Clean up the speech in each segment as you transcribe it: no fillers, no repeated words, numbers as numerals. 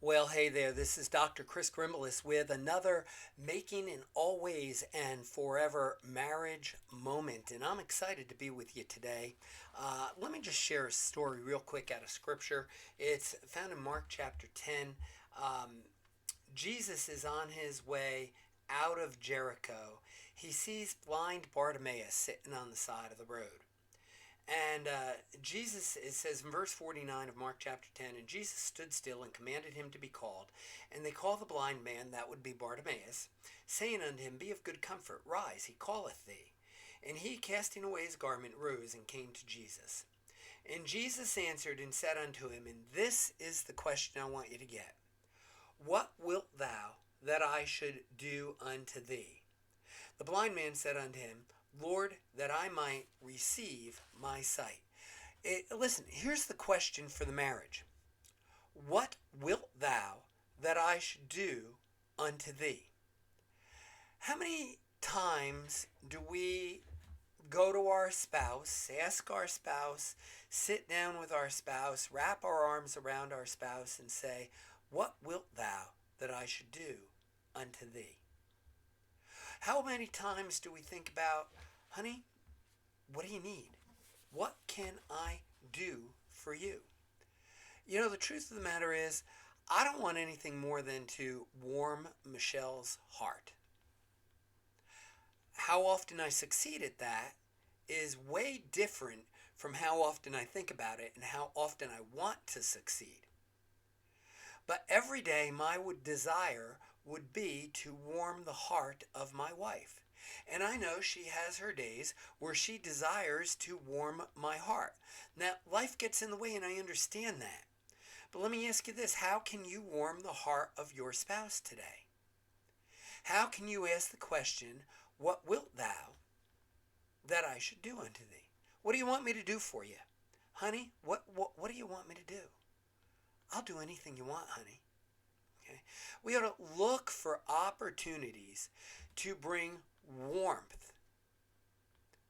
Well, hey there, this is Dr. Chris Grimbalist with another Making in Always and Forever Marriage Moment. And I'm excited to be with you today. Let me just share a story real quick out of Scripture. It's found in Mark chapter 10. Um, Jesus is on his way out of Jericho. He sees blind Bartimaeus sitting on the side of the road. And Jesus, it says in verse 49 of Mark chapter 10, and Jesus stood still and commanded him to be called. And they called the blind man, that would be Bartimaeus, saying unto him, Be of good comfort, rise, he calleth thee. And he, casting away his garment, rose and came to Jesus. And Jesus answered and said unto him, and this is the question I want you to get. What wilt thou that I should do unto thee? The blind man said unto him, Lord, that I might receive my sight. Listen, here's the question for the marriage. What wilt thou that I should do unto thee? How many times do we go to our spouse, ask our spouse, sit down with our spouse, wrap our arms around our spouse and say, What wilt thou that I should do unto thee? How many times do we think about, honey, what do you need? What can I do for you? You know, the truth of the matter is, I don't want anything more than to warm Michelle's heart. How often I succeed at that is way different from how often I think about it and how often I want to succeed. But every day my desire would be to warm the heart of my wife. And I know she has her days where she desires to warm my heart. Now, life gets in the way and I understand that. But let me ask you this. How can you warm the heart of your spouse today? How can you ask the question, What wilt thou that I should do unto thee? What do you want me to do for you? Honey, what do you want me to do? I'll do anything you want, honey. Okay? We ought to look for opportunities to bring warmth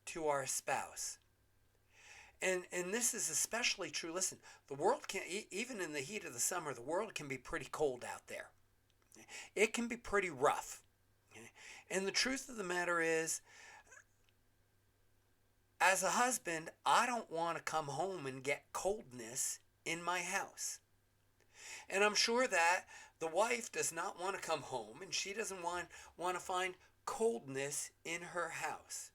to our spouse. And this is especially true. Listen, the world can, even in the heat of the summer, the world can be pretty cold out there. It can be pretty rough. Okay? And the truth of the matter is, as a husband, I don't want to come home and get coldness in my house. And I'm sure that the wife does not want to come home and she doesn't want to find coldness in her house.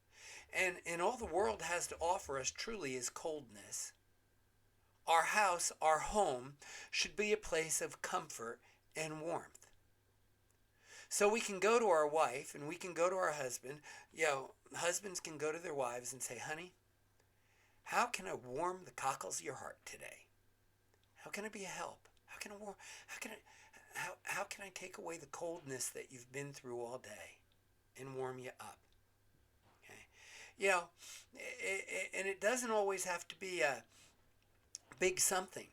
And all the world has to offer us truly is coldness. Our house, our home, should be a place of comfort and warmth. So we can go to our wife and we can go to our husband. Husbands can go to their wives and say, Honey, how can I warm the cockles of your heart today? How can I be a help? How can I take away the coldness that you've been through all day and warm you up? Okay. And it doesn't always have to be a big something.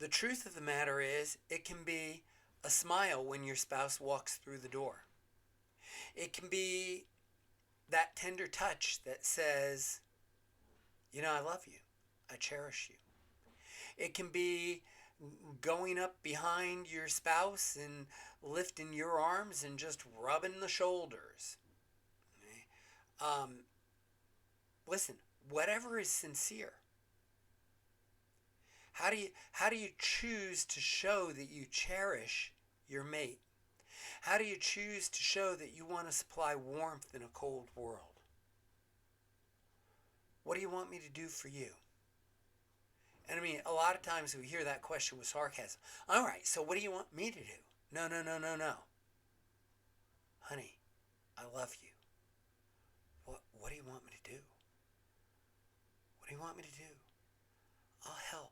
The truth of the matter is, it can be a smile when your spouse walks through the door. It can be that tender touch that says, I love you. I cherish you. It can be going up behind your spouse and lifting your arms and just rubbing the shoulders. Okay? Listen, whatever is sincere. How do you choose to show that you cherish your mate? How do you choose to show that you want to supply warmth in a cold world? What do you want me to do for you? And I mean, a lot of times we hear that question with sarcasm. All right, so what do you want me to do? No. Honey, I love you. What do you want me to do? What do you want me to do? I'll help.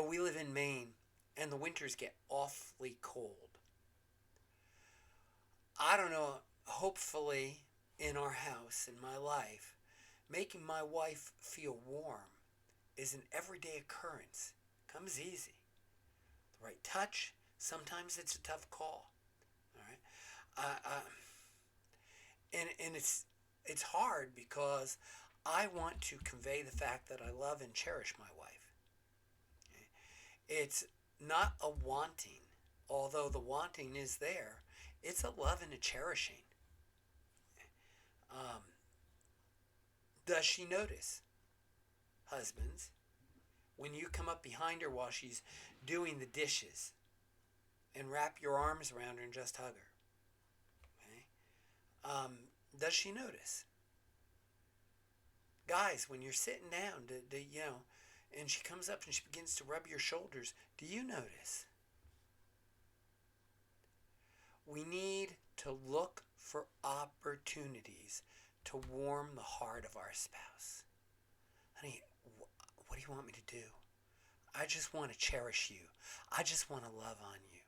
We live in Maine, and the winters get awfully cold. I don't know, hopefully in our house, in my life, making my wife feel warm is an everyday occurrence. Comes easy. The right touch, sometimes it's a tough call. All right, and it's hard because I want to convey the fact that I love and cherish my wife. Okay? It's not a wanting, although the wanting is there. It's a love and a cherishing. Um, does she notice, husbands, when you come up behind her while she's doing the dishes and wrap your arms around her and just hug her? Okay? Does she notice? Guys, when you're sitting down, and she comes up and she begins to rub your shoulders, do you notice? We need to look for opportunities to warm the heart of our spouse. Honey, what do you want me to do? I just want to cherish you. I just want to love on you.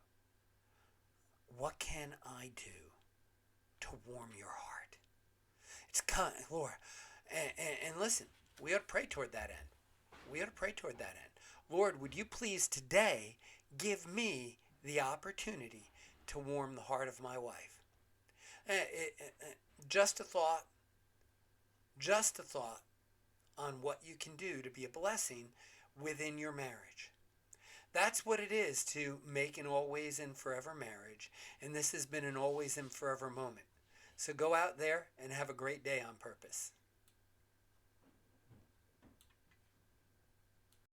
What can I do to warm your heart? It's Lord, and listen, we ought to pray toward that end. We ought to pray toward that end. Lord, would you please today give me the opportunity to warm the heart of my wife? Just a thought, just a thought on what you can do to be a blessing within your marriage. That's what it is to make an always and forever marriage. And this has been an always and forever moment. So go out there and have a great day on purpose.